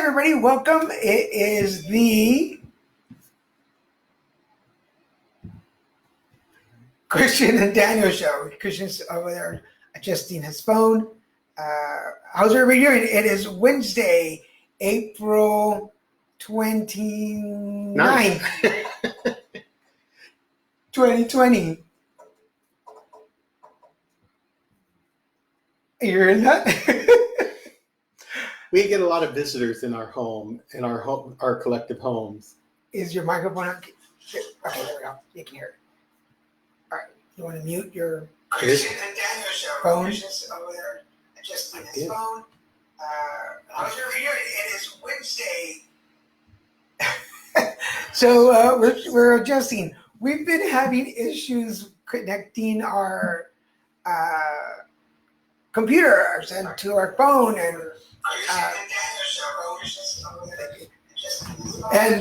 everybody. Welcome. It is the Christian and Daniel show. Christian's over there adjusting his phone. How's everybody doing? It is Wednesday, April 29th, 2020. You're in that? We get a lot of visitors in our home, in our collective homes. Is your microphone on? Okay, there we go. You can hear it. All right. You want to mute your Christian and Daniel show phone? Christian's over there adjusting his phone. How's your video? It is Wednesday. So we're adjusting. We've been having issues connecting our computers and to our phone, and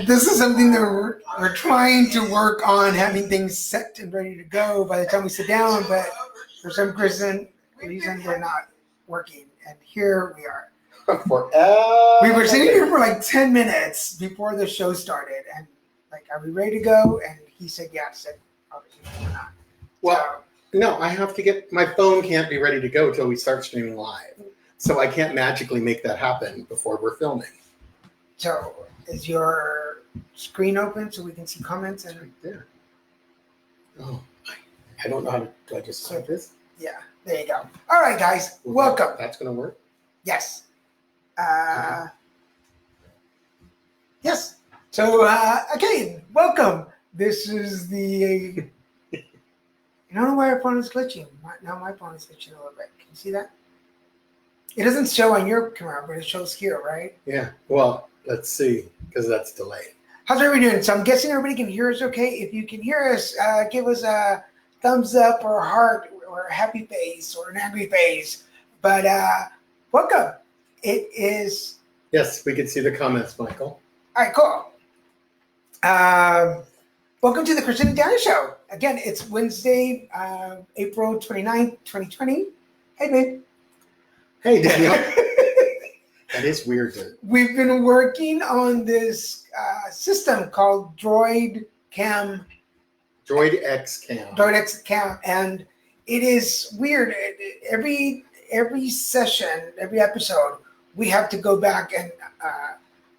this is something that we're trying to work on, having things set and ready to go by the time we sit down, but for some reason we're not working, and here we are. We were sitting here for like 10 minutes before the show started, and like, are we ready to go? And he said yes, and obviously we're not. Well, no, I have to get, my phone can't be ready to go till we start streaming live. So I can't magically make that happen before we're filming. So is your screen open so we can see comments? And right there. Oh, I don't know how to, do I just type this? Yeah, there you go. All right, guys, welcome. That's going to work? Yes. Yes. So, again, welcome. This is the... I don't know why our phone is glitching. Now my phone is glitching a little bit. Can you see that? It doesn't show on your camera, but it shows here, right? Yeah. Well, let's see, because that's delayed. How's everybody doing? So I'm guessing everybody can hear us okay. If you can hear us, give us a thumbs up or a heart or a happy face or an angry face. But welcome. It is... Yes, we can see the comments, Michael. All right, cool. Welcome to the Christian and Daniel show. Again, it's Wednesday, April 29th, 2020. Hey, babe. Hey, Daniel. That is weird. We've been working on this system called Droid X Cam, and it is weird. Every session, every episode, we have to go back and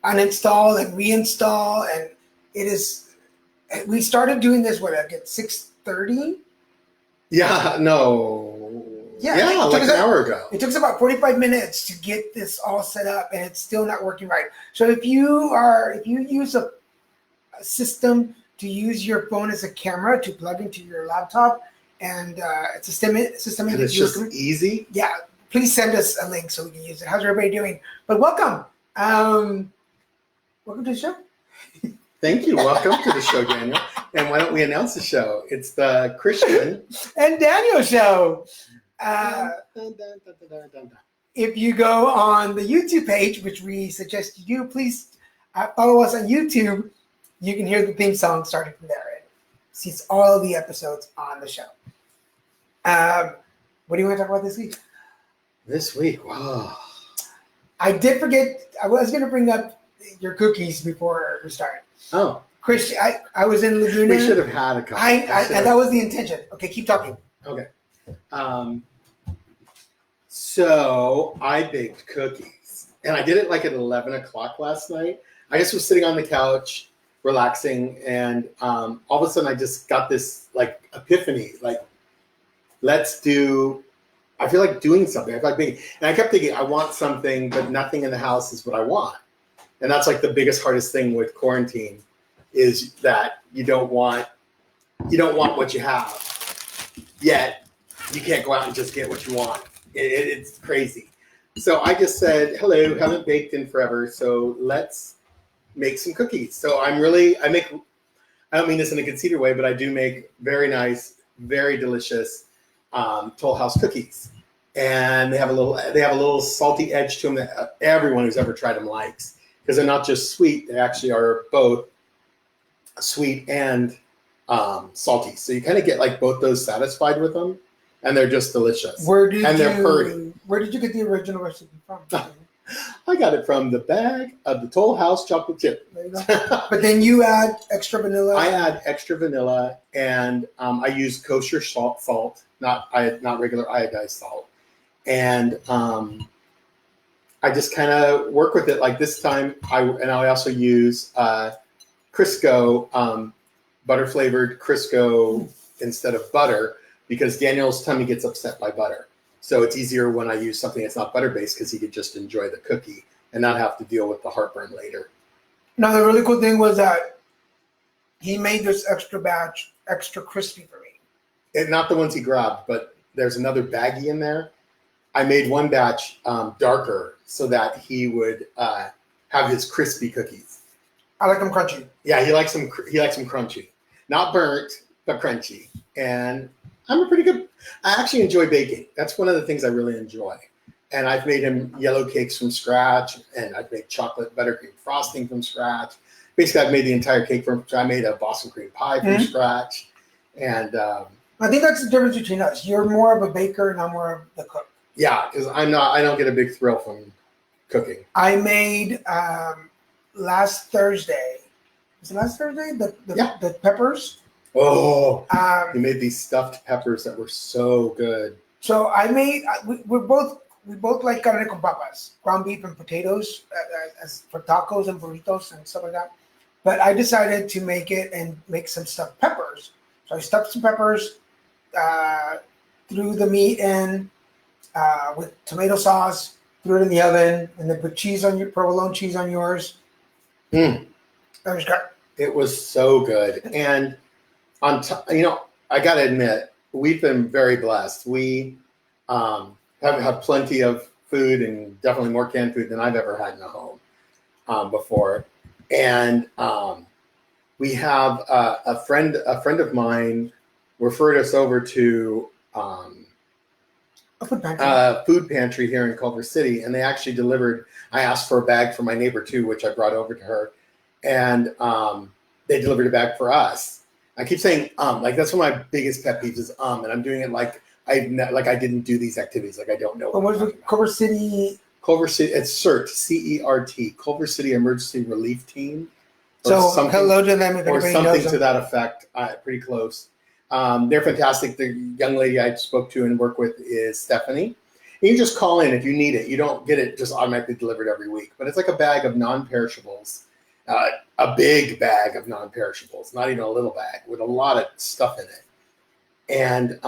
uninstall and reinstall, and it is... We started doing this, at 6:30? Yeah, no. Yeah, like an hour ago. It took us about 45 minutes to get this all set up, and it's still not working right. So if you use a system to use your phone as a camera to plug into your laptop, and it's a system and it's just easy? Yeah, please send us a link so we can use it. How's everybody doing? But welcome. Welcome to the show. Thank you. Welcome to the show, Daniel. And why don't we announce the show? It's the Christian and Daniel show. If you go on the YouTube page, which we suggest you do, please follow us on YouTube. You can hear the theme song starting from there. It sees all the episodes on the show. What do you want to talk about this week? This week, wow. I did forget. I was going to bring up your cookies before we start. Oh, Chris, I was in Laguna. We should have had a couple. And that was the intention. Okay, keep talking. Okay. So I baked cookies, and I did it like at 11 o'clock last night. I just was sitting on the couch, relaxing, and all of a sudden I just got this like epiphany, like, I feel like doing something. I feel like baking. And I kept thinking, I want something, but nothing in the house is what I want. And that's like the biggest, hardest thing with quarantine, is that you don't want what you have, yet you can't go out and just get what you want. It's crazy. So I just said, hello, haven't baked in forever, so let's make some cookies. So I don't mean this in a conceited way, but I do make very nice, very delicious Toll House cookies. And they have a little salty edge to them that everyone who's ever tried them likes. Because they're not just sweet, they actually are both sweet and salty. So you kind of get like both those satisfied with them, and they're just delicious. They're purdy. Where did you get the original recipe from? I got it from the bag of the Toll House chocolate chip. There you go. But then you add extra vanilla. I add extra vanilla, and I use kosher salt, not regular iodized salt, and I just kind of work with it. Like this time, I also use Crisco, butter flavored Crisco instead of butter, because Daniel's tummy gets upset by butter. So it's easier when I use something that's not butter based, because he could just enjoy the cookie and not have to deal with the heartburn later. Now the really cool thing was that he made this extra batch extra crispy for me. And not the ones he grabbed, but there's another baggie in there. I made one batch darker so that he would have his crispy cookies. I like them crunchy. Yeah, he likes them. He likes them crunchy, not burnt, but crunchy. And I'm a pretty good. I actually enjoy baking. That's one of the things I really enjoy. And I've made him yellow cakes from scratch, and I've made chocolate buttercream frosting from scratch. Basically, I've made the entire cake from. I made a Boston cream pie from scratch, and I think that's the difference between us. You're more of a baker, and I'm more of the cook. Yeah, because I'm not. I don't get a big thrill from cooking. I made last Thursday. Was it last Thursday? The peppers. Oh, you made these stuffed peppers that were so good. So I made. We both like carne con papas, ground beef and potatoes, as for tacos and burritos and stuff like that. But I decided to make it and make some stuffed peppers. So I stuffed some peppers, threw the meat in with tomato sauce, threw it in the oven, and then put cheese on your provolone cheese on yours. That was great. It was so good. And on I got to admit, we've been very blessed. We have had plenty of food, and definitely more canned food than I've ever had in a home before. And we have a friend of mine referred us over to a food pantry here in Culver City, and they actually delivered. I asked for a bag for my neighbor too, which I brought over to her, and they delivered a bag for us. I keep saying like that's one of my biggest pet peeves is and I'm doing it like I didn't do these activities, like I don't know. What was it? Culver City. It's CERT, CERT, Culver City Emergency Relief Team. So hello to them if or anybody something knows to them. that effect. Pretty close. They're fantastic. The young lady I spoke to and work with is Stephanie. You just call in if you need it. You don't get it just automatically delivered every week, but it's like a bag of non-perishables, a big bag of non-perishables, not even a little bag with a lot of stuff in it. And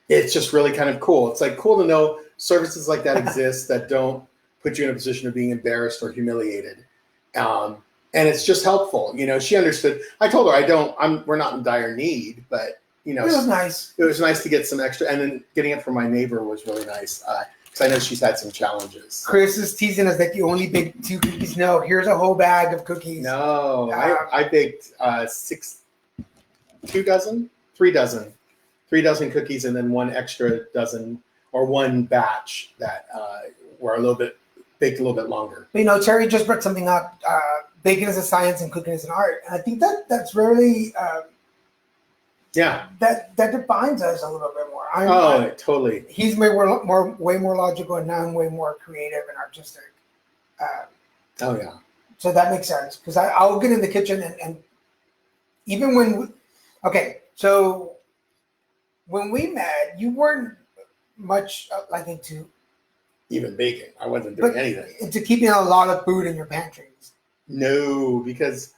it's just really kind of cool. It's like cool to know services like that exist that don't put you in a position of being embarrassed or humiliated. And it's just helpful. She understood. I told her we're not in dire need, but it was nice. It was nice to get some extra, and then getting it from my neighbor was really nice because I know she's had some challenges. Chris is teasing us that you only baked 2 cookies. No, here's a whole bag of cookies. No, I baked 3 dozen cookies, and then 1 extra dozen or 1 batch that were baked a little bit longer. Terry just brought something up. Baking is a science and cooking is an art. And I think that's really that defines us a little bit more. Totally. He's way more logical, and I'm way more creative and artistic. So that makes sense, because I'll get in the kitchen and even when so when we met, you weren't much into even baking. I wasn't doing anything. Into keeping a lot of food in your pantries. No, because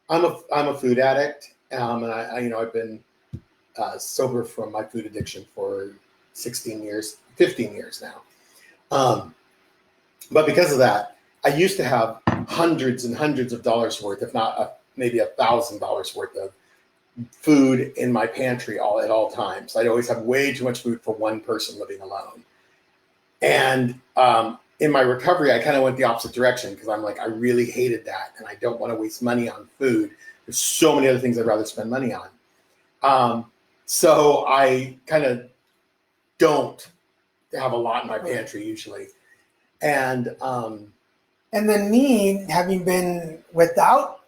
I'm a food addict, and I've been sober from my food addiction for 15 years now. But because of that, I used to have hundreds and hundreds of dollars worth, if not maybe $1,000 worth of food in my pantry at all times. I'd always have way too much food for one person living alone. And in my recovery, I kind of went the opposite direction, because I'm like, I really hated that, and I don't want to waste money on food. There's so many other things I'd rather spend money on. So I kind of don't have a lot in my pantry usually. And then me, having been without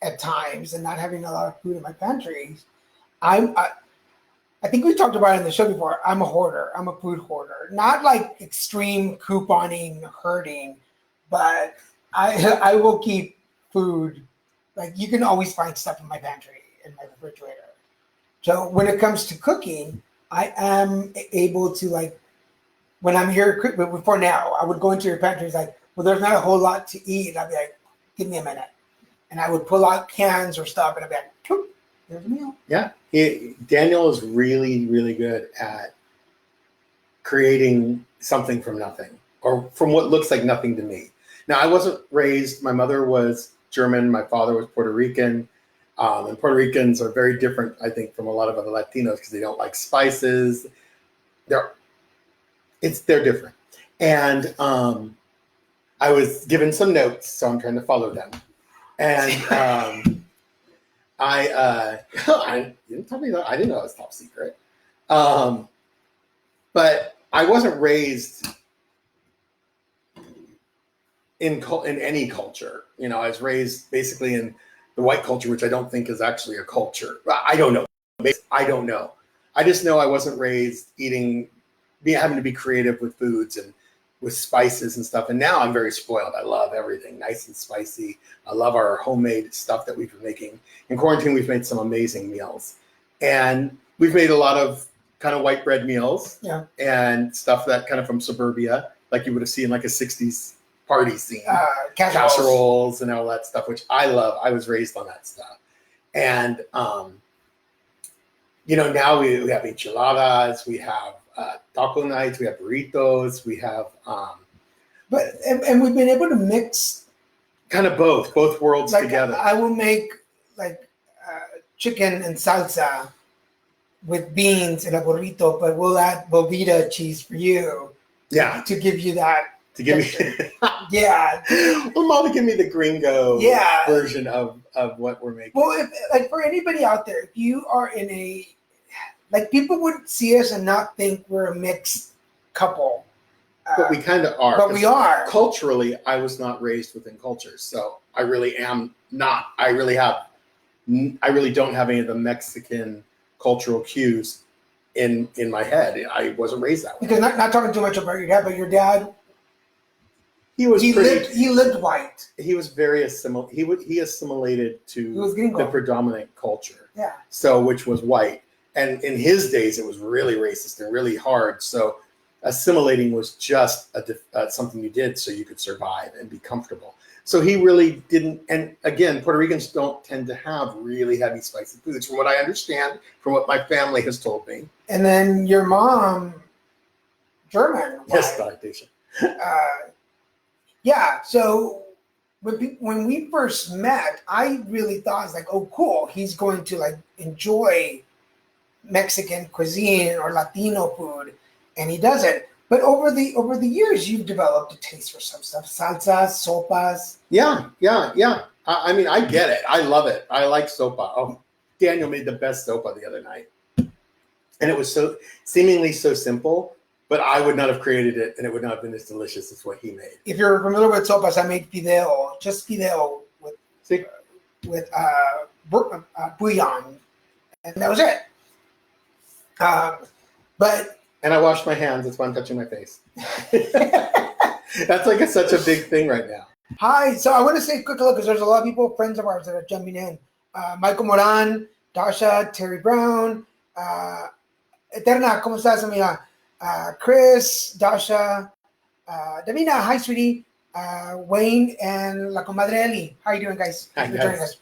at times and not having a lot of food in my pantries, I I think we talked about it in the show before. I'm a hoarder. I'm a food hoarder. Not like extreme couponing, hurting, but I will keep food. Like you can always find stuff in my pantry, in my refrigerator. So when it comes to cooking, I am able to like when I'm here before now, I would go into your pantry. It's like, well, there's not a whole lot to eat. I'd be like, give me a minute, and I would pull out cans or stuff, and I'd be like, "Poof, there's a meal." Yeah, Daniel is really, really good at creating something from nothing, or from what looks like nothing to me. Now, I wasn't raised. My mother was German. My father was Puerto Rican. And Puerto Ricans are very different, I think, from a lot of other Latinos because they don't like spices. They're different. And I was given some notes, so I'm trying to follow them. And I didn't tell me that. I didn't know it was top secret. But I wasn't raised in any culture. You know, I was raised basically in the white culture, which I don't think is actually a culture. I don't know. I don't know. I just know I wasn't raised having to be creative with foods and with spices and stuff. And now I'm very spoiled. I love everything nice and spicy. I love our homemade stuff that we've been making. In quarantine, we've made some amazing meals. And we've made a lot of kind of white bread meals and stuff that kind of from suburbia, like you would have seen like a 60s party scene, casseroles and all that stuff, which I love. I was raised on that stuff. And, now we have enchiladas, we have taco nights, we have burritos, we have... and we've been able to mix... kind of both worlds together. I will make chicken and salsa with beans and a burrito, but we'll add Bovita cheese for you. Yeah. To give you that. To give me, yeah. Well, Mom, give me the gringo version of what we're making. Well, for anybody out there, if you are in people would see us and not think we're a mixed couple. But we kind of are. But we are. Culturally, I was not raised within cultures, so I really am not. I really don't have any of the Mexican cultural cues in my head. I wasn't raised that way. Because not talking too much about your dad, but your dad. He lived white. He was very he assimilated to the predominant culture. Yeah. So which was white, and in his days it was really racist and really hard. So assimilating was just something you did so you could survive and be comfortable. So he really didn't. And again, Puerto Ricans don't tend to have really heavy spicy foods, from what I understand, from what my family has told me. And then your mom, German. Yes, Dr. Yeah, so when we first met, I really thought, it's like, oh, cool, he's going to enjoy Mexican cuisine or Latino food, and he doesn't. But over the years, you've developed a taste for some stuff, salsas, sopas. Yeah. I mean, I get it. I love it. I like sopa. Oh, Daniel made the best sopa the other night, and it was seemingly so simple. But I would not have created it, and it would not have been as delicious as what he made. If you're familiar with sopas, I made just fideo with bouillon, and that was it. And I washed my hands. That's why I'm touching my face. That's such a big thing right now. Hi. So I want to say a quick hello because there's a lot of people, friends of ours, that are jumping in. Michael Moran, Dasha, Terry Brown, Eterna, ¿cómo estás, amiga? Chris, Dasha, Davina, hi, sweetie, Wayne, and La Comadre Ellie. How are you doing, guys? Hi, Thanks for joining us.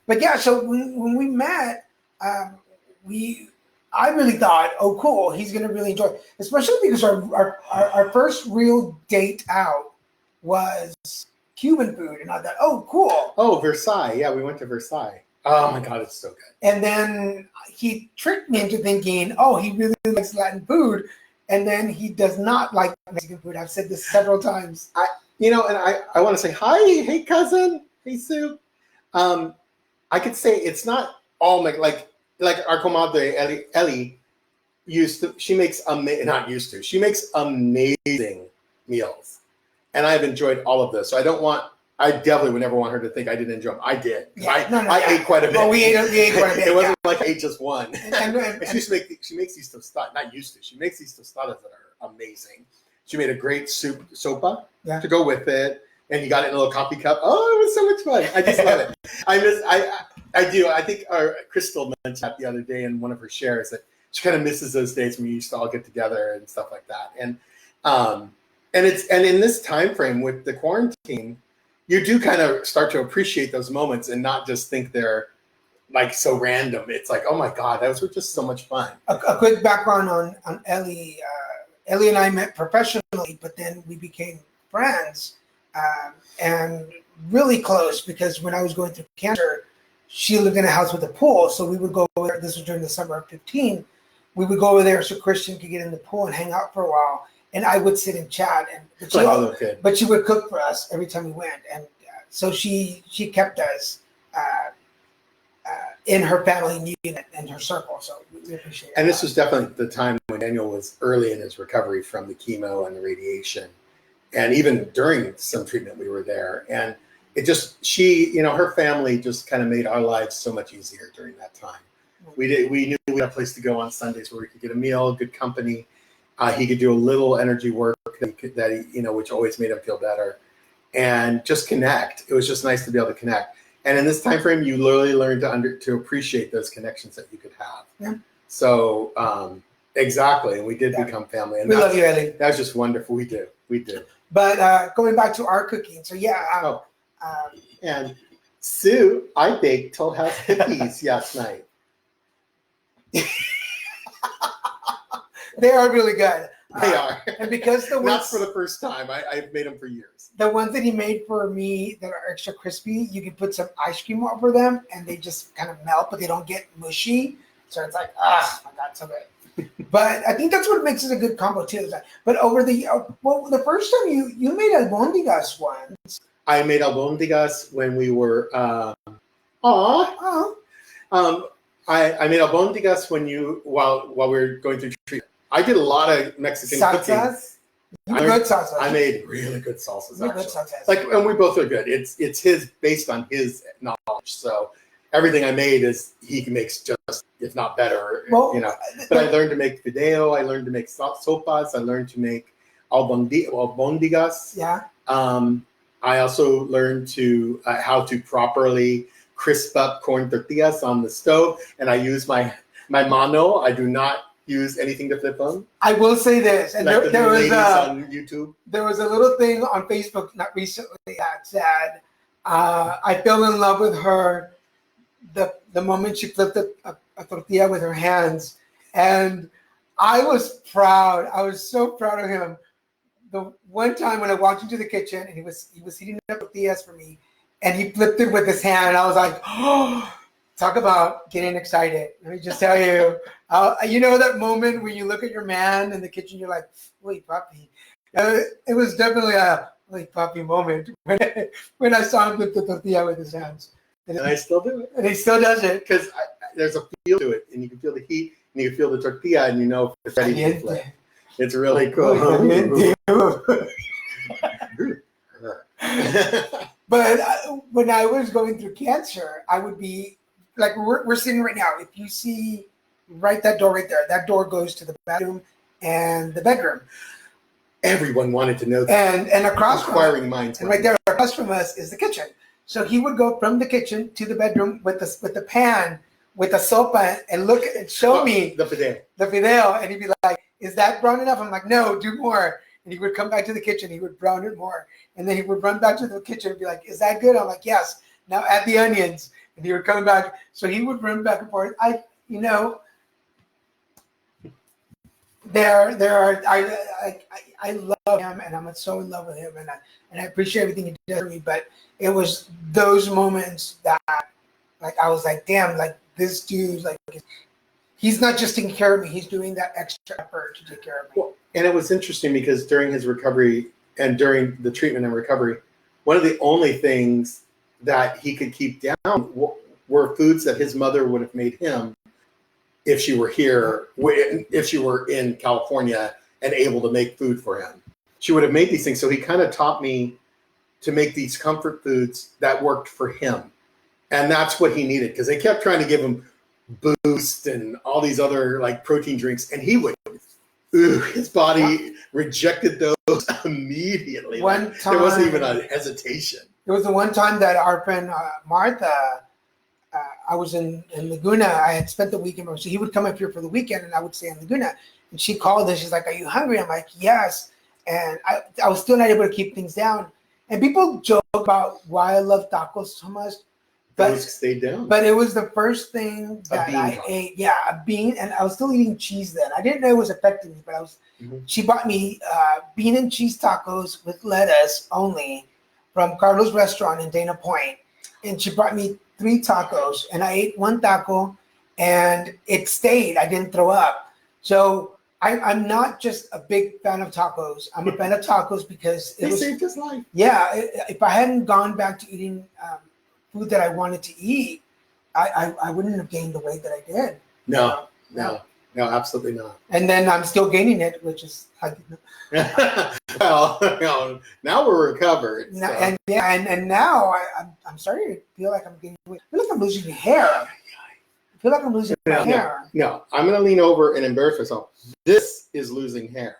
But yeah, so when we met, I really thought, oh, cool, he's going to really enjoy it. Especially because our first real date out was Cuban food. And I thought, oh, cool. Oh, Versailles. Yeah, we went to Versailles. Oh, my God, it's so good. And then he tricked me into thinking, oh, he really likes Latin food. And then he does not like Mexican food. I've said this several times. I want to say, hi, hey, cousin, hey, Sue. I could say it's not all like our comadre Ellie she makes amazing meals, and I've enjoyed all of those. So I don't want I definitely would never want her to think I didn't enjoy them. I did. Yeah, I ate quite a bit. Well, we ate quite a bit. It wasn't like I ate just one. And She makes these tostadas. Not used to. She makes these tostadas that are amazing. She made a great sopa to go with it, and you got it in a little coffee cup. Oh, it was so much fun. I just love it. I do. I think Crystal mentioned that the other day in one of her shares that she kind of misses those days when we used to all get together and stuff like that. And in this time frame with the quarantine, you do kind of start to appreciate those moments and not just think they're like so random. It's like, oh my God, those were just so much fun. A quick background on Ellie. Ellie and I met professionally, but then we became friends and really close because when I was going through cancer, she lived in a house with a pool. So we would go over there. This was during the summer of 15. We would go over there so Christian could get in the pool and hang out for a while. And I would sit and chat. But she would cook for us every time we went. And so she kept us in her family unit and her circle. So we appreciate it. And this was definitely the time when Daniel was early in his recovery from the chemo and the radiation. And even during some treatment, we were there. And it just, her family just kind of made our lives so much easier during that time. We knew we had a place to go on Sundays where we could get a meal, good company. He could do a little energy work that he, which always made him feel better, and just connect. It was just nice to be able to connect. And in this time frame, you literally learn to appreciate those connections that you could have. Yeah. So exactly, and we did become family. And we love you, Ellie. That was just wonderful. We do. But going back to our cooking, so yeah. And Sue, I baked Toll House cookies last night. They are really good. They are. And because not for the first time. I've made them for years. The ones that he made for me that are extra crispy, you can put some ice cream over them and they just kind of melt, but they don't get mushy. So it's like, oh my God, so good. But I think that's what makes it a good combo too. But over the first time you made albondigas once. I made albondigas when we were I made albondigas while we were going through treatment. I did a lot of Mexican cooking. Good salsas. I made really good salsas. Good salsas. And we both are good. It's his based on his knowledge. So everything I made is he makes just, if not better. But I learned to make fideo. I learned to make sopas. I learned to make albondigas. Yeah. I also learned how to properly crisp up corn tortillas on the stove, and I use my mano. I do not use anything to flip them. I will say this, and like there was on YouTube. There was a little thing on Facebook not recently that said, "I fell in love with her the moment she flipped a tortilla with her hands," and I was proud. I was so proud of him. The one time when I walked into the kitchen and he was heating up tortillas for me, and he flipped it with his hand, I was like, oh. Talk about getting excited. Let me just tell you, that moment when you look at your man in the kitchen, you're like, wait, puppy. It was definitely a like puppy moment when I saw him flip the tortilla with his hands. And I still do it. And he still does it. Because there's a feel to it, and you can feel the heat, and you can feel the tortilla, and you know if it's ready to flip. It's really cool. But when I was going through cancer, I would be, like we're sitting right now. If you see that door right there, that door goes to the bathroom and the bedroom. Everyone wanted to know that. And across inquiring minds. And right there across from us is the kitchen. So he would go from the kitchen to the bedroom with the pan with the sopa and look and show me the fideo, and he'd be like, "Is that brown enough?" I'm like, "No, do more." And he would come back to the kitchen. He would brown it more, and then he would run back to the kitchen and be like, "Is that good?" I'm like, "Yes." Now add the onions. And he would come back. So he would run back and forth. I love him, and I'm so in love with him, and I appreciate everything he did for me. But it was those moments that, like, I was like, damn, like this dude, like, he's not just taking care of me; he's doing that extra effort to take care of me. Well, and it was interesting because during his recovery and during the treatment and recovery, one of the only things that he could keep down were foods that his mother would have made him if she were here, if she were in California and able to make food for him. She would have made these things. So he kind of taught me to make these comfort foods that worked for him. And that's what he needed, because they kept trying to give him Boost and all these other like protein drinks, and he would, his body rejected those immediately. One Like, time, there wasn't even a hesitation. There was the one time that our friend Martha, I was in Laguna. I had spent the weekend. So he would come up here for the weekend, and I would stay in Laguna. And she called us. She's like, "Are you hungry?" I'm like, "Yes." And I was still not able to keep things down. And people joke about why I love tacos so much. But Those stayed down. But it was the first thing that I ate. Yeah, a bean, and I was still eating cheese then. I didn't know it was affecting me, but I was. Mm-hmm. She bought me bean and cheese tacos with lettuce only from Carlos Restaurant in Dana Point, and she brought me 3 tacos, and I ate 1 taco, and it stayed. I didn't throw up. So I'm not just a big fan of tacos. I'm a fan of tacos because it saved his life. Yeah, if I hadn't gone back to eating food that I wanted to eat, I wouldn't have gained the weight that I did. No, absolutely not. And then I'm still gaining it, which is well, now we're recovered. So. And now I'm starting to feel like I'm gaining weight. I feel like I'm losing hair. I feel like I'm losing my hair. No, I'm going to lean over and embarrass myself. This is losing hair.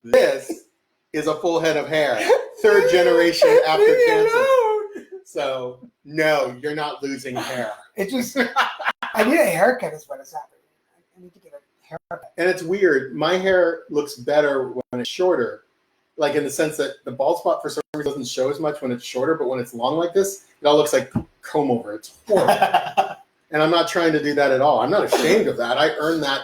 This is a full head of hair. 3rd generation after cancer. So, no, you're not losing hair. It just, I need a haircut is what is happening. I need to get a haircut. And it's weird. My hair looks better when it's shorter, like in the sense that the bald spot for some reason doesn't show as much when it's shorter, but when it's long like this, it all looks like comb over. It's horrible. And I'm not trying to do that at all. I'm not ashamed of that. I earned that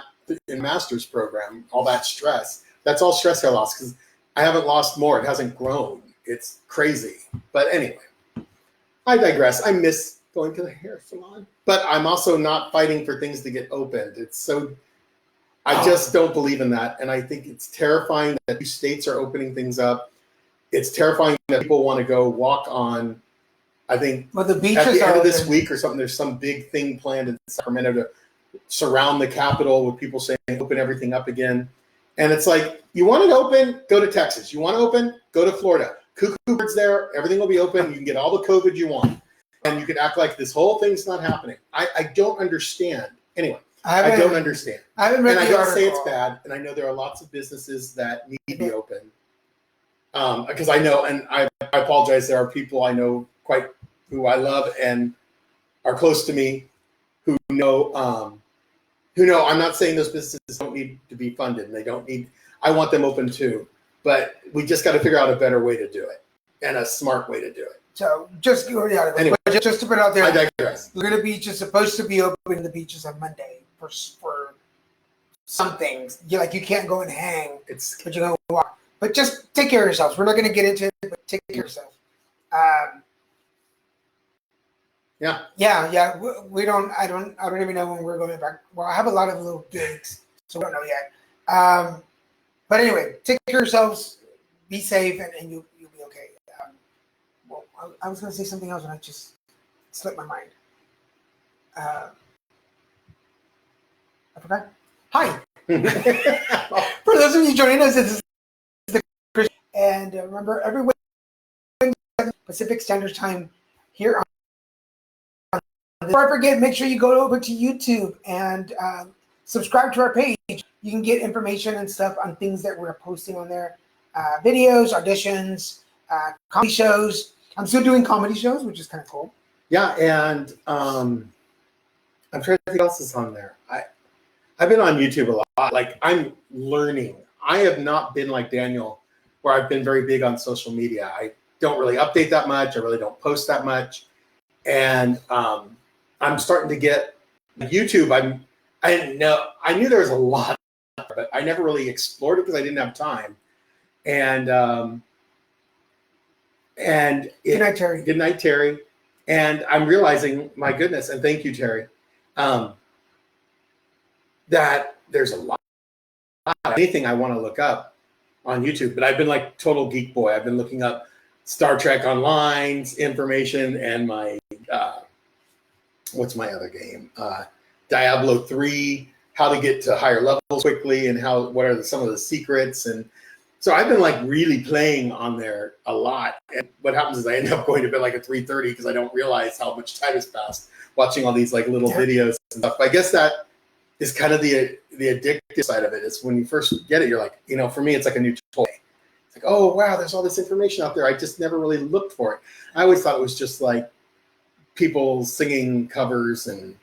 in master's program, all that stress. That's all stress hair loss because I haven't lost more. It hasn't grown. It's crazy. But anyway, I digress. I miss going to the hair salon. But I'm also not fighting for things to get opened. It's so, I just don't believe in that. And I think it's terrifying that 2 states are opening things up. It's terrifying that people want to go walk on, I think, the beaches at the end of this open. week or something, there's some big thing planned in Sacramento to surround the Capitol with people saying, open everything up again. And it's like, you want it open, go to Texas. You want to open, go to Florida. Cuckoo birds there, everything will be open. You can get all the COVID you want. And you can act like this whole thing's not happening. I don't understand. Anyway, I don't understand. I haven't read and the I don't article. say it's bad. And I know there are lots of businesses that need to be open. Because I know, and I apologize, there are people I know who I love and are close to me who know I'm not saying those businesses don't need to be funded and they don't need, I want them open too, but we just got to figure out a better way to do it and a smart way to do it. So just anyway, just to put it out there, I digress. Laguna Beach is supposed to be open the beaches on Monday for some things. You can't go and hang, but you go walk. But just take care of yourselves. We're not going to get into it, but take care of yourself. Yeah. We don't. I don't even know when we're going back. Well, I have a lot of little gigs, so we don't know yet. But anyway, take care of yourselves. Be safe, and you'll be okay. I was going to say something else, and I just slipped my mind. I forgot. Hi. For those of you joining us, this is the Christian, and remember every Wednesday Pacific Standard Time here on. Before I forget, make sure you go over to YouTube and subscribe to our page. You can get information and stuff on things that we're posting on there. Videos, auditions, comedy shows. I'm still doing comedy shows, which is kind of cool. Yeah, and I'm trying to think what else is on there. I've been on YouTube a lot. Like, I'm learning. I have not been like Daniel, where I've been very big on social media. I don't really update that much. I really don't post that much. And I'm starting to get YouTube. I didn't know. I knew there was a lot, but I never really explored it because I didn't have time. And Good night, Terry. Good night, Terry. And I'm realizing, my goodness, and thank you, Terry, that there's a lot of anything I want to look up on YouTube. But I've been like total geek boy. I've been looking up Star Trek Online's information and my what's my other game? Diablo 3, how to get to higher levels quickly and what are some of the secrets. And So I've been like really playing on there a lot. And what happens is I end up going to bed like at 3:30 because I don't realize how much time has passed watching all these like little videos and stuff. But I guess that is kind of the addictive side of it. Is when you first get it, you're like, you know, for me, it's like a new toy. It's like, oh, wow, there's all this information out there. I just never really looked for it. I always thought it was just like people singing covers and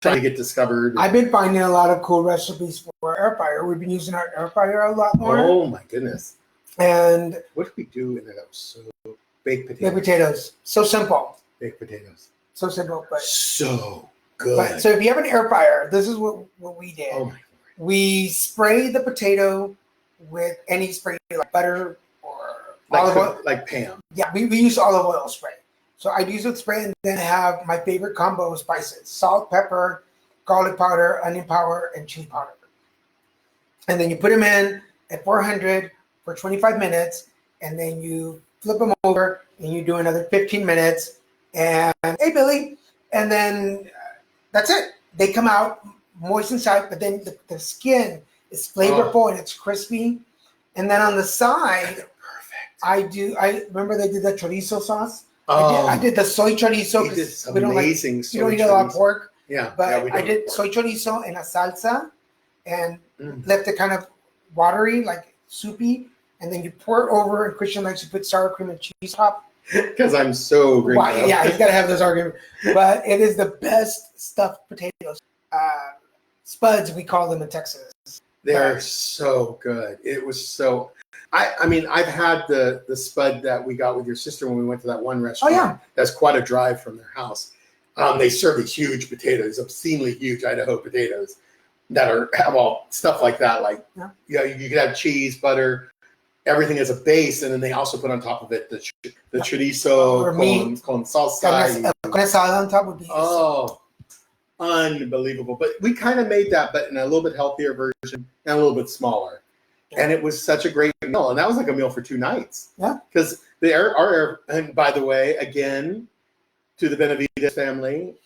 trying to get discovered. I've been finding a lot of cool recipes for air fryer. We've been using our air fryer a lot more. Oh my goodness! And what did we do in there that was so baked potatoes? Baked potatoes, so simple. Baked potatoes, so simple, but so good. But, so if you have an air fryer, this is what we did. Oh my God. We spray the potato with any spray like butter or like olive oil, like Pam. Yeah, we use olive oil spray. So I use it spray and then have my favorite combo of spices: salt, pepper, garlic powder, onion powder, and chili powder. And then you put them in at 400 for 25 minutes, and then you flip them over and you do another 15 minutes. And hey, Billy, and then that's it. They come out moist inside, but then the skin is flavorful and it's crispy. And then on the side, I remember they did the chorizo sauce. I did the soy chorizo because we don't you don't eat a lot of pork. Yeah, but I did soy chorizo and a salsa, and left it kind of watery, like soupy, and then you pour it over. And Christian likes to put sour cream and cheese top. Because I'm so great. Well, yeah, he's got to have those arguments. But it is the best stuffed potatoes. Spuds, we call them in Texas. They're so good. It was so. I mean, I've had the spud that we got with your sister when we went to that one restaurant. Oh, yeah. That's quite a drive from their house. They serve these huge potatoes, obscenely huge Idaho potatoes that have all stuff like that. Like, you could have cheese, butter, everything as a base, and then they also put on top of it the chorizo, con salsa. Con salsa on top would be. Oh, unbelievable. But we kind of made that, but in a little bit healthier version and a little bit smaller. And it was such a great meal. And that was like a meal for 2 nights. Yeah. Because and by the way, again, to the Benavides family,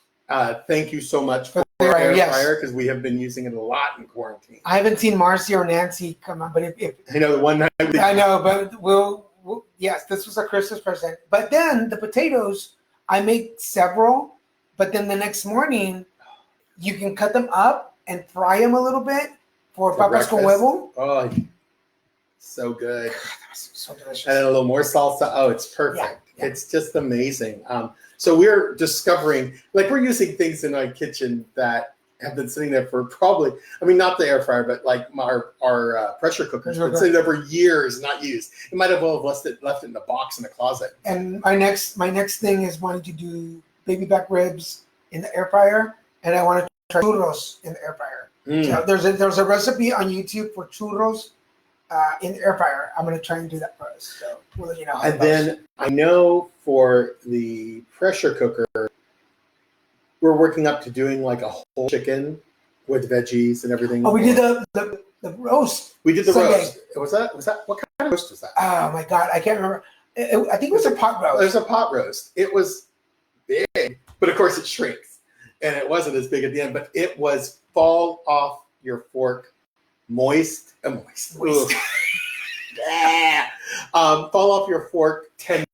thank you so much for air fryer, because we have been using it a lot in quarantine. I haven't seen Marcy or Nancy come on, but if I know the one night. I know, but we'll yes, this was a Christmas present. But then the potatoes, I make several, but then the next morning, you can cut them up and fry them a little bit for papas con huevo. Oh, so good. God, that was so delicious. And then a little more salsa. Oh, it's perfect. Yeah. It's just amazing. So we're discovering, like, we're using things in our kitchen that have been sitting there for probably, I mean, not the air fryer, but like our pressure cooker's been sitting there for years, not used. It might have well left it in the box in the closet. And my next thing is wanting to do baby back ribs in the air fryer, and I want to try churros in the air fryer. So there's a recipe on YouTube for churros in the air fryer. I'm going to try and do that for us. So we'll let you know how it goes. Then I know for the pressure cooker, we're working up to doing like a whole chicken with veggies and everything. Oh, we did the roast. We did the roast. Was that what kind of roast was that? Oh my God, I can't remember. I think it was a pot roast. It was a pot roast. It was big, but of course it shrinks, and it wasn't as big at the end. But it was fall off your fork, moist. Fall off your fork, tender.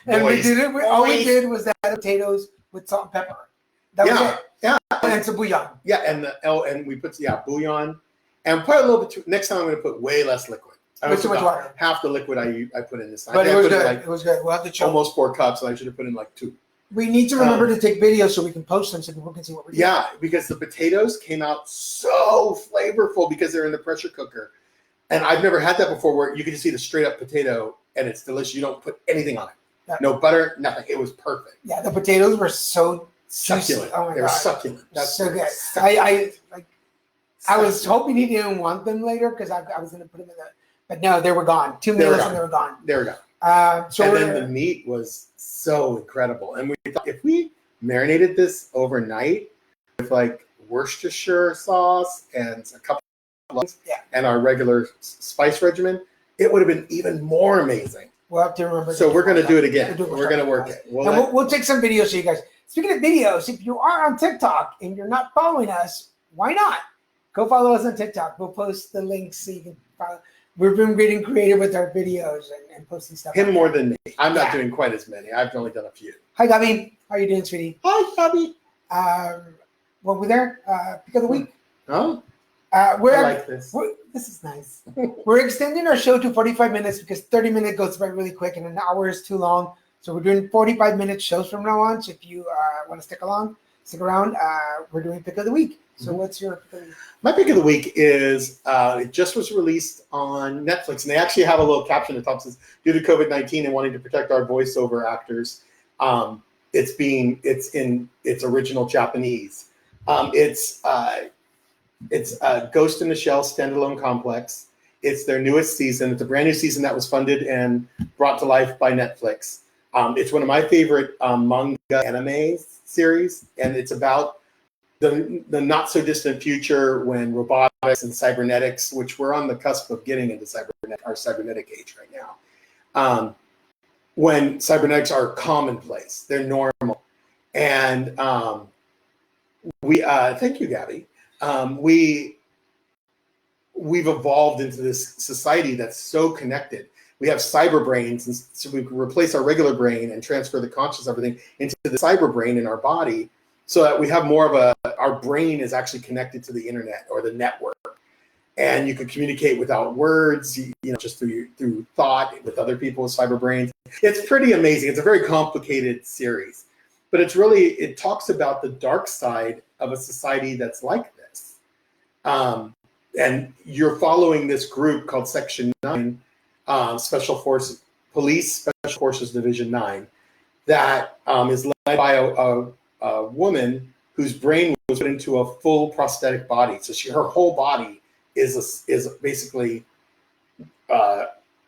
And we did it. All we did was add potatoes with salt and pepper. That was it. Yeah, and some bouillon. Yeah, and we put bouillon, and put a little bit. Next time I'm going to put way less liquid. Too much water. Half the liquid I put in this time. But it was good. It was good. We'll have to check. Almost 4 cups, and I should have put in like 2. We need to remember to take videos so we can post them so people can see what we're doing. Yeah, because the potatoes came out so flavorful because they're in the pressure cooker. And I've never had that before, where you can just eat a straight up potato and it's delicious. You don't put anything on it. Yeah. No butter, nothing. It was perfect. Yeah, the potatoes were so succulent. Oh my they God. were succulent. That's so good. I was hoping he didn't want them later because I was going to put them in the, but no, they were gone. 2 minutes and they were gone. They were gone. And then the meat was so incredible. And we thought if we marinated this overnight with like Worcestershire sauce and a couple and our regular spice regimen, it would have been even more amazing. We'll have to remember. So we're going to do it again. We're going to work it. We'll take some videos so you guys. Speaking of videos, if you are on TikTok and you're not following us, why not? Go follow us on TikTok. We'll post the links so you can follow. we've been getting creative with our videos and posting stuff. Him more than me. I'm not doing quite as many. I've only done a few. Hi, Gabby. How are you doing, sweetie? Hi, Bobby. Well, we're there. Pick of the week. Oh, I like this. This is nice. We're extending our show to 45 minutes because 30 minutes goes by really quick and an hour is too long. So we're doing 45-minute shows from now on. So if you want to stick around, we're doing Pick of the Week. So what's your pick of the week? My pick of the week is it just was released on Netflix, and they actually have a little caption that talks says, due to COVID-19 and wanting to protect our voiceover actors, it's in its original Japanese. It's Ghost in the Shell standalone complex. It's their newest season. It's a brand new season that was funded and brought to life by Netflix. It's one of my favorite manga anime series, and it's about the not so distant future when robotics and cybernetics, which we're on the cusp of getting into our cybernetic age right now, when cybernetics are commonplace, they're normal, and we thank you, Gabby. We've evolved into this society that's so connected. We have cyber brains, and so we can replace our regular brain and transfer the conscious everything into the cyber brain in our body, so that we have more of our brain is actually connected to the internet or the network, and you can communicate without words, just through thought with other people's cyber brains. It's pretty amazing. It's a very complicated series, but it talks about the dark side of a society that's like this. And you're following this group called Section 9, Special Forces Division 9, that is led by a woman whose brain was put into a full prosthetic body. So her whole body is basically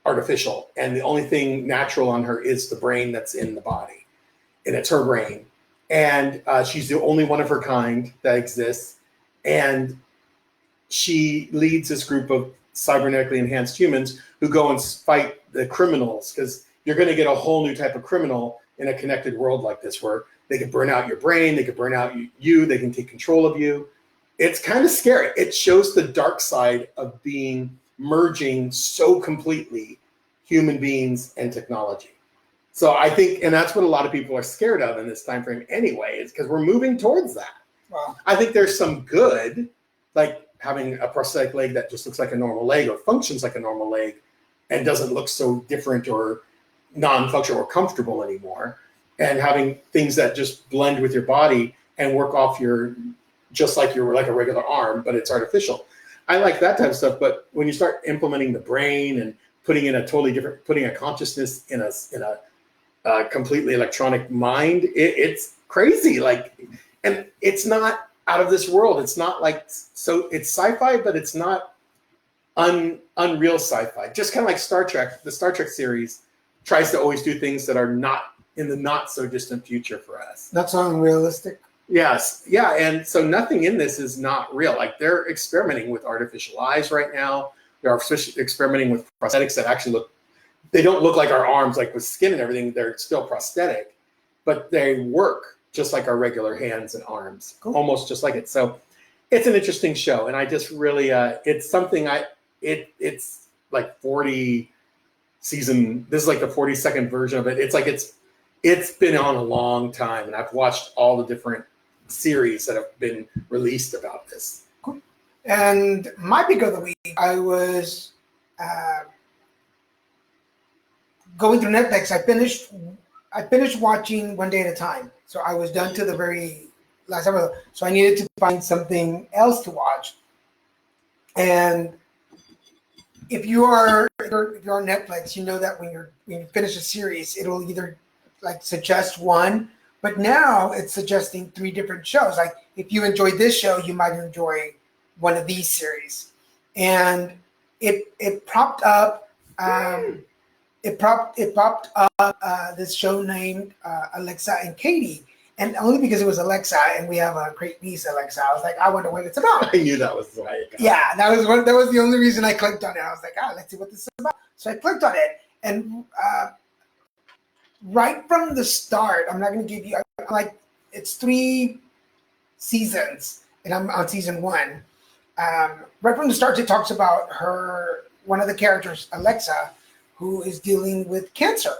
artificial, and the only thing natural on her is the brain that's in the body, and it's her brain. And she's the only one of her kind that exists, and she leads this group of cybernetically enhanced humans who go and fight the criminals, because you're going to get a whole new type of criminal in a connected world like this, where they can burn out your brain, they can burn out you, they can take control of you. It's kind of scary. It shows the dark side of merging so completely human beings and technology. So I think, and that's what a lot of people are scared of in this time frame anyway, is because we're moving towards that. Wow. I think there's some good, like having a prosthetic leg that just looks like a normal leg or functions like a normal leg and doesn't look so different or non-functional or comfortable anymore, and having things that just blend with your body and work off just like a regular arm, but it's artificial. I like that type of stuff, but when you start implementing the brain and putting a consciousness in a completely electronic mind, it's crazy. And it's not out of this world. It's not so it's sci-fi, but it's not unreal sci-fi. Just kind of like Star Trek. The Star Trek series tries to always do things that are not in the not so distant future for us. Not so unrealistic. Yes. Yeah. And so nothing in this is not real. Like, they're experimenting with artificial eyes right now. They're experimenting with prosthetics that actually they don't look like our arms, like with skin and everything. They're still prosthetic, but they work just like our regular hands and arms, almost just like it. So it's an interesting show. And I just really, it's something it's like 40 season. This is like the 42nd version of it. It's been on a long time, and I've watched all the different series that have been released about this. Cool. And my pick of the week, I was going through Netflix. I finished watching One Day at a Time, so I was done to the very last episode. So I needed to find something else to watch. And if you're on Netflix, you know that when you finish a series, it'll either suggest one, but now it's suggesting 3 different shows. Like, if you enjoyed this show, you might enjoy one of these series. And it popped up. It popped up this show named Alexa and Katie, and only because it was Alexa and we have a great niece, Alexa, I was like, I wonder what it's about. I knew that was why it got. Yeah, that was the only reason I clicked on it. I was like, let's see what this is about. So I clicked on it, and right from the start, I'm not going to give you it's 3 seasons, and I'm on season 1. Right from the start, it talks about her one of the characters, Alexa, who is dealing with cancer,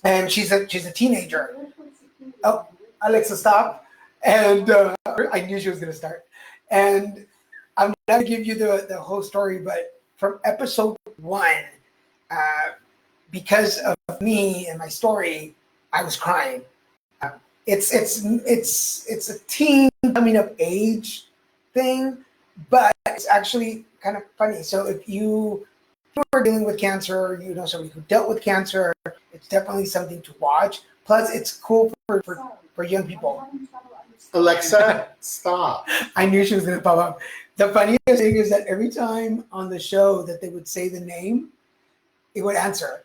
and she's a teenager. Oh, Alexa, stop! And I knew she was going to start. And I'm not going to give you the whole story, but from episode 1, because of me and my story, I was crying. It's a teen coming of age thing, but it's actually kind of funny. So if you are dealing with cancer, you know somebody who dealt with cancer, it's definitely something to watch. Plus, it's cool for young people. Alexa, stop. I knew she was going to pop up. The funniest thing is that every time on the show that they would say the name, it would answer.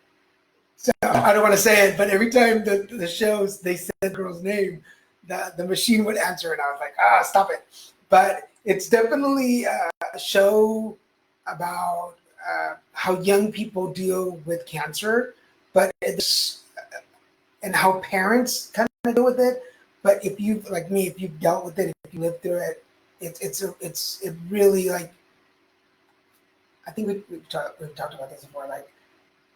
So I don't want to say it, but every time the shows they said the girl's name, the machine would answer, and I was like, stop it. But it's definitely a show about how young people deal with cancer, but and how parents kind of deal with it. But if you, like me, if you've dealt with it, if you lived through it, it really, like, I think we've talked about this before. Like,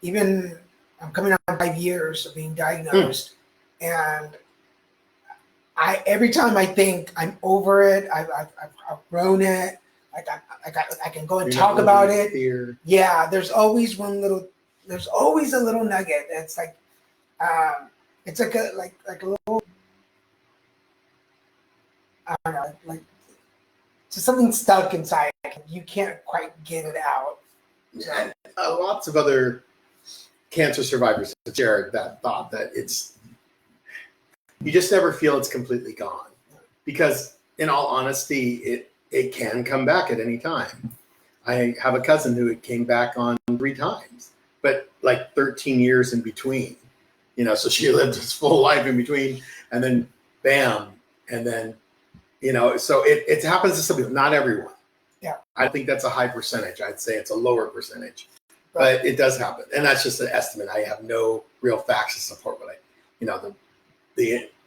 even I'm coming on 5 years of being diagnosed, and every time I think I'm over it, I've outgrown it. I can go and talk about it. Fear. Yeah, there's always a little nugget. It's like, it's like a little, I don't know, like just something stuck inside. You can't quite get it out. So. And lots of other cancer survivors have shared that thought that you just never feel it's completely gone, because in all honesty, it can come back at any time. I have a cousin who it came back on 3 times, but like 13 years in between, so she lived his full life in between, and then bam. And then, so it happens to some people, not everyone. Yeah. I think that's a high percentage. I'd say it's a lower percentage, but it does happen. And that's just an estimate. I have no real facts to support what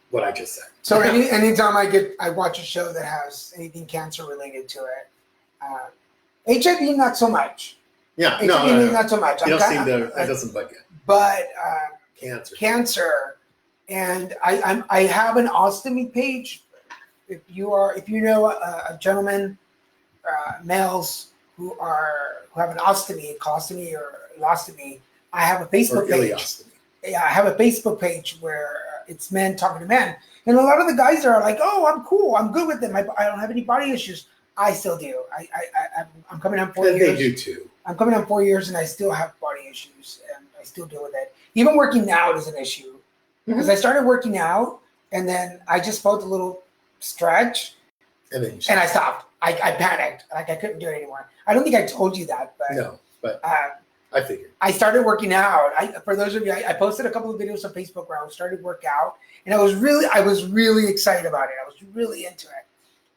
what I just said. So anytime I watch a show that has anything cancer related to it, HIV not so much. Yeah, HIV not so much. You don't seem to. That doesn't bug you. But cancer, and I have an ostomy page. If you know a gentleman, males who have an ostomy, colostomy or ileostomy, I have a Facebook page. Yeah, I have a Facebook page where it's men talking to men, and a lot of the guys are like, "Oh, I'm cool, I'm good with them. I don't have any body issues." I still do. I'm coming on 4 years. They do too. I'm coming on 4 years, and I still have body issues, and I still deal with it. Even working out is an issue, because I started working out, and then I just felt a little stretch, and I stopped. I panicked, like I couldn't do it anymore. I don't think I told you that, but no, but I figured. I started working out. For those of you, I posted a couple of videos on Facebook where I started work out, and I was really excited about it. I was really into it.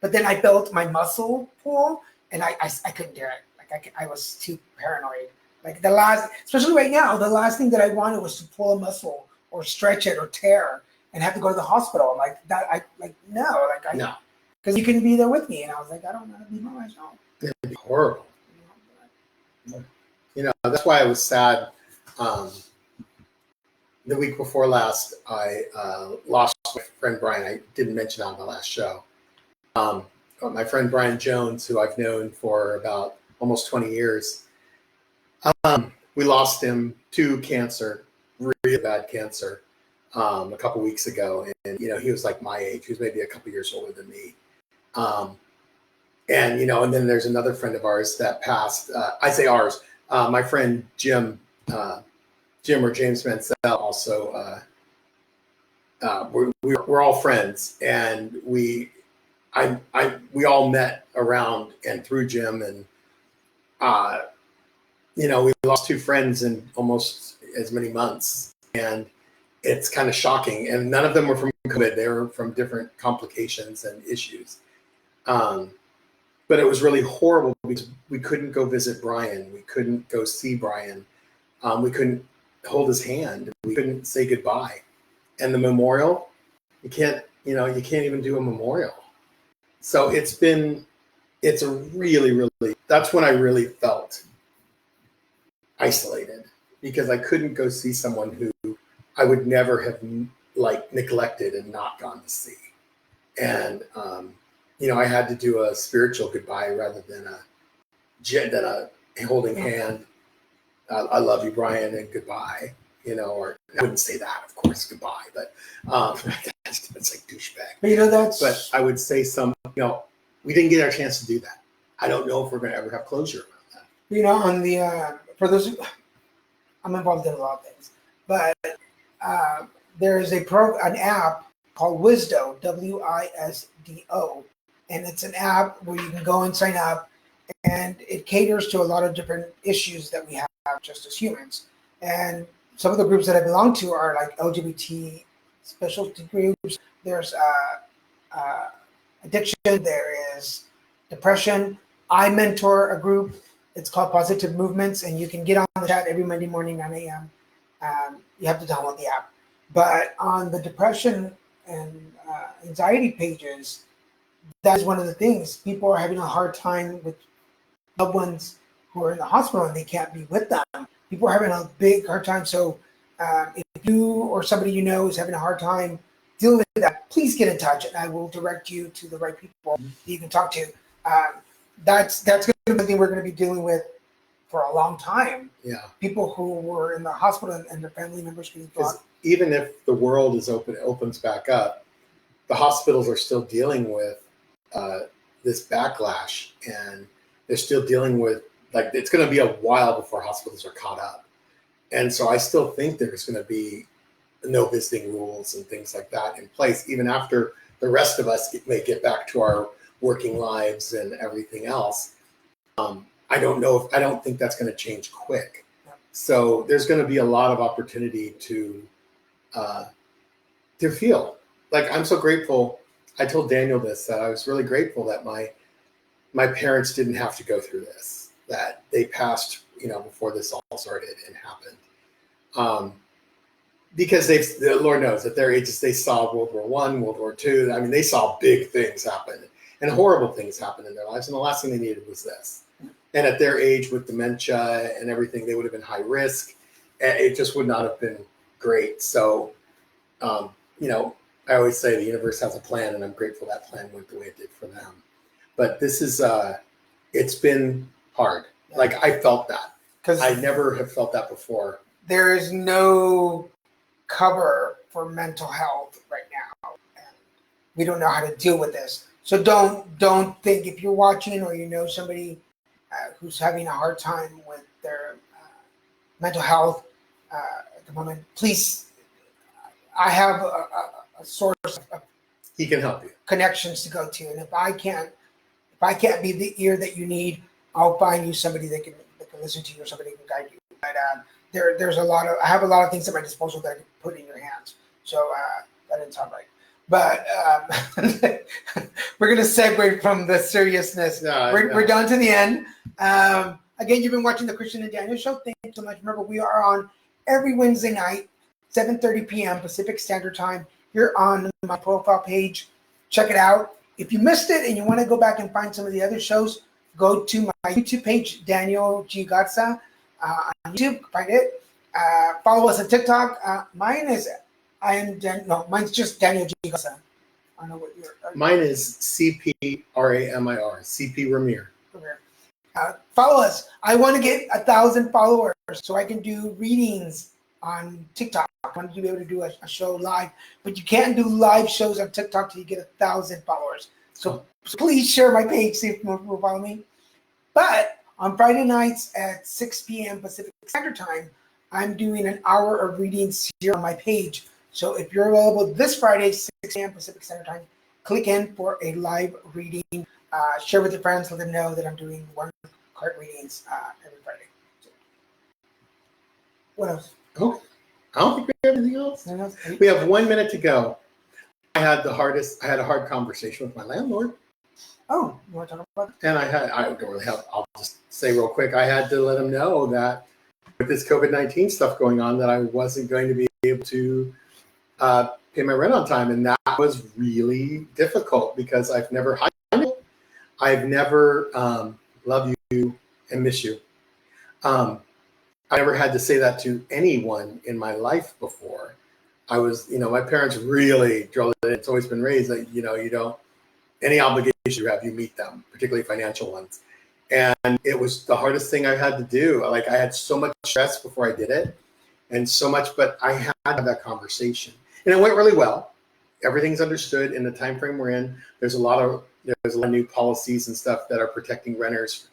But then I felt my muscle pull, and I couldn't do it. Like I was too paranoid. Like especially right now, the last thing that I wanted was to pull a muscle or stretch it or tear and have to go to the hospital. I'm like that. No. Because you couldn't be there with me, and I was like, I don't know how to be by myself. It'd be horrible. That's why I was sad. The week before last, I lost my friend Brian. I didn't mention on the last show. My friend Brian Jones, who I've known for about almost 20 years. We lost him to cancer, really bad cancer, a couple weeks ago. And, he was like my age. He was maybe a couple years older than me. And then there's another friend of ours that passed. I say ours. My friend Jim or James Mansell also, we're all friends, and we all met around and through Jim, and we lost 2 friends in almost as many months, and it's kind of shocking. And none of them were from COVID; they were from different complications and issues. But it was really horrible because we couldn't go visit Brian. We couldn't go see Brian. We couldn't hold his hand. We couldn't say goodbye. And the memorial, you can't even do a memorial. So it's a really, really, that's when I really felt isolated because I couldn't go see someone who I would never have like neglected and not gone to see. And, I had to do a spiritual goodbye rather than a holding hand. I love you, Brian, and goodbye. Or I wouldn't say that, of course, goodbye, but it's like douchebag. But But I would say we didn't get our chance to do that. I don't know if we're going to ever have closure around that. On the for those, I'm involved in a lot of things, but there is an app called Wisdo, WISDO, and it's an app where you can go and sign up, and it caters to a lot of different issues that we have just as humans. And some of the groups that I belong to are like LGBT specialty groups. There's addiction. There is depression. I mentor a group. It's called Positive Movements, and you can get on the chat every Monday morning, 9 a.m. You have to download the app. But on the depression and anxiety pages, that is one of the things. People are having a hard time with loved ones who are in the hospital and they can't be with them. People are having a big hard time. So if you or somebody you know is having a hard time dealing with that, please get in touch and I will direct you to the right people that you can talk to. That's going to be something we're going to be dealing with for a long time. Yeah. People who were in the hospital and their family members getting thought. Even if the world opens back up, the hospitals are still dealing with this backlash, and they're still dealing with, like, it's going to be a while before hospitals are caught up. And so I still think there's going to be no visiting rules and things like that in place, even after the rest of us may get back to our working lives and everything else. I don't think that's going to change quick. So there's going to be a lot of opportunity to feel like, I'm so grateful. I told Daniel this, that I was really grateful that my parents didn't have to go through this, that they passed, before this all started and happened. Because the Lord knows at their ages, they saw World War I, World War II. I mean, they saw big things happen and horrible things happen in their lives. And the last thing they needed was this. And at their age with dementia and everything, they would have been high risk. It just would not have been great. So, I always say the universe has a plan, and I'm grateful that plan went the way it did for them. But this is, it's been hard. Yeah. Like, I felt that. Because I never have felt that before. There is no cover for mental health right now. And we don't know how to deal with this. So don't think, if you're watching or you know somebody who's having a hard time with their mental health at the moment, please, I have a source of he can help you, connections to go to, and if I can't be the ear that you need, I'll find you somebody that can listen to you, or somebody that can guide you. But there's I have a lot of things at my disposal that I can put in your hands. So that didn't sound right, but we're gonna segue from the seriousness. We're down to the end. Again, you've been watching the Christian and Daniel Show. Thank you so much. Remember, we are on every Wednesday night, 7:30 p.m. Pacific Standard Time, here on my profile page. Check it out. If you missed it and you want to go back and find some of the other shows, go to my YouTube page, Daniel G Garza, on YouTube. Find it. Follow us on TikTok. Mine's just Daniel G Garza. I don't know what your. Mine is CP Ramir. CP Ramirez. Follow us. I want to get 1,000 followers so I can do readings on TikTok. I want to be able to do a show live, but you can't do live shows on TikTok till you get 1,000 followers. So please share my page, see if more people follow me. But on Friday nights at 6 p.m. Pacific Standard Time, I'm doing an hour of readings here on my page. So if you're available this Friday, 6 p.m. Pacific Standard Time, click in for a live reading. Share with your friends, let them know that I'm doing one card readings every Friday. So, what else? Okay. I don't think we have anything else. We have 1 minute to go. I had a hard conversation with my landlord. Oh, you want to talk about it? And I don't really have, I'll just say real quick, I had to let him know that with this COVID-19 stuff going on, that I wasn't going to be able to pay my rent on time. And that was really difficult because I've never love you and miss you. I never had to say that to anyone in my life before. I was, my parents really drilled it. It's always been raised that, you don't, any obligation you have, you meet them, particularly financial ones. And it was the hardest thing I had to do. Like, I had so much stress before I did it and so much, but I had to have that conversation. And it went really well. Everything's understood in the time frame we're in. There's a lot of new policies and stuff that are protecting renters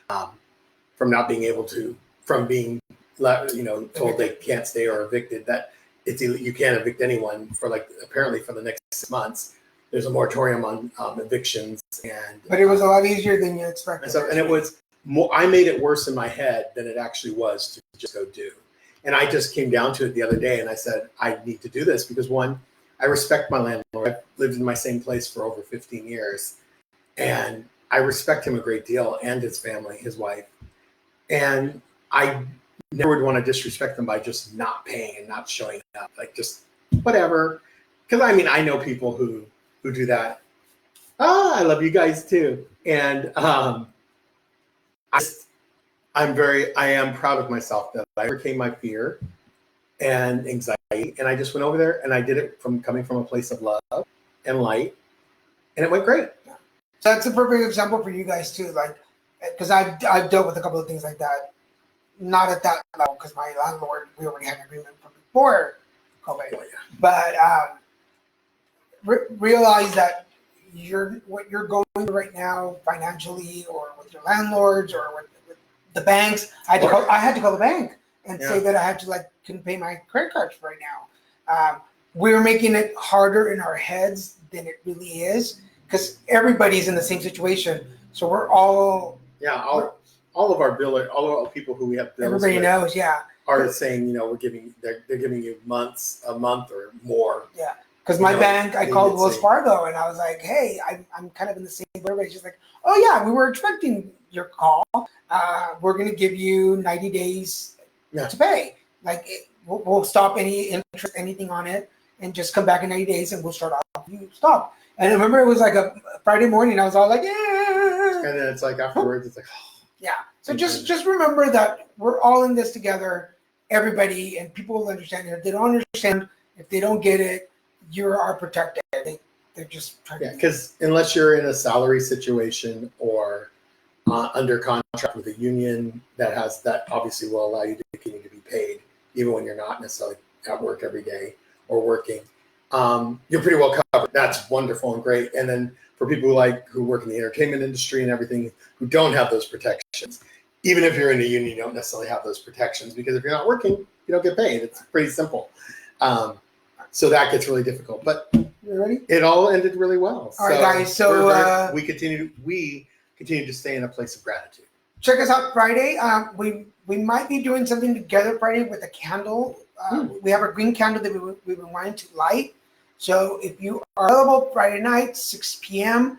from not being able to, from being, told they can't stay or evicted. That you can't evict anyone for apparently for the next 6 months. There's a moratorium on evictions, but it was a lot easier than you expected. And it was more. I made it worse in my head than it actually was to just go do. And I just came down to it the other day, and I said, I need to do this because, one, I respect my landlord. I've lived in my same place for over 15 years, and I respect him a great deal, and his family, his wife. And I never would want to disrespect them by just not paying and not showing up, just whatever. Because I know people who do that. I love you guys too. And I am proud of myself that I overcame my fear and anxiety, and I just went over there and I did it coming from a place of love and light, and it went great. So that's a perfect example for you guys too, because I've dealt with a couple of things like that, not at that level, because my landlord, we already had an agreement from before COVID, but realize that what you're going through right now financially, or with your landlords, or with the banks. I had to call the bank and say that I couldn't pay my credit cards right now. We're making it harder in our heads than it really is, because everybody's in the same situation. So we're all all of our billers, all of the people who we have bills everybody with knows, are saying, they're giving you a month or more. Yeah. Because my bank, I called Wells Fargo and I was like, hey, I'm kind of in the same boat. Everybody's just like, oh yeah, we were expecting your call. We're going to give you 90 days to pay. We'll stop any interest, anything on it, and just come back in 90 days and we'll start off. You stop. And I remember it was like a Friday morning. I was all like, yeah. And then it's like afterwards, it's like, oh. Yeah. So just remember that we're all in this together, everybody, and people will understand. If they don't understand, if they don't get it, you are protected. They're just trying to. Because unless you're in a salary situation or under contract with a union that obviously will allow you to continue to be paid even when you're not necessarily at work every day or working, you're pretty well covered. That's wonderful and great. And then for people who work in the entertainment industry and everything, who don't have those protections, even if you're in a union, you don't necessarily have those protections, because if you're not working, you don't get paid. It's pretty simple. So that gets really difficult, but it all ended really well. All right, guys. So we continue to stay in a place of gratitude. Check us out Friday. We might be doing something together Friday with a candle. We have a green candle that we've been wanting to light. So if you are available Friday night, 6 p.m.,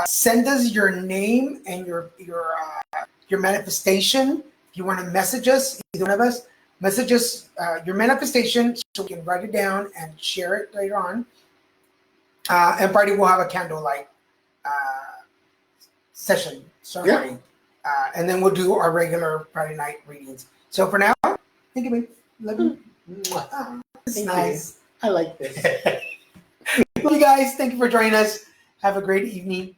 send us your name and your manifestation. If you want to message us, either one of us. Message us your manifestation so we can write it down and share it later on. And Friday we'll have a candlelight session ceremony. And then we'll do our regular Friday night readings. So for now, think of me. Love you. It's nice. I like this. Well, you guys, thank you for joining us. Have a great evening,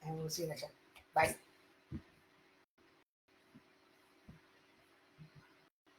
and we'll see you next time. Bye.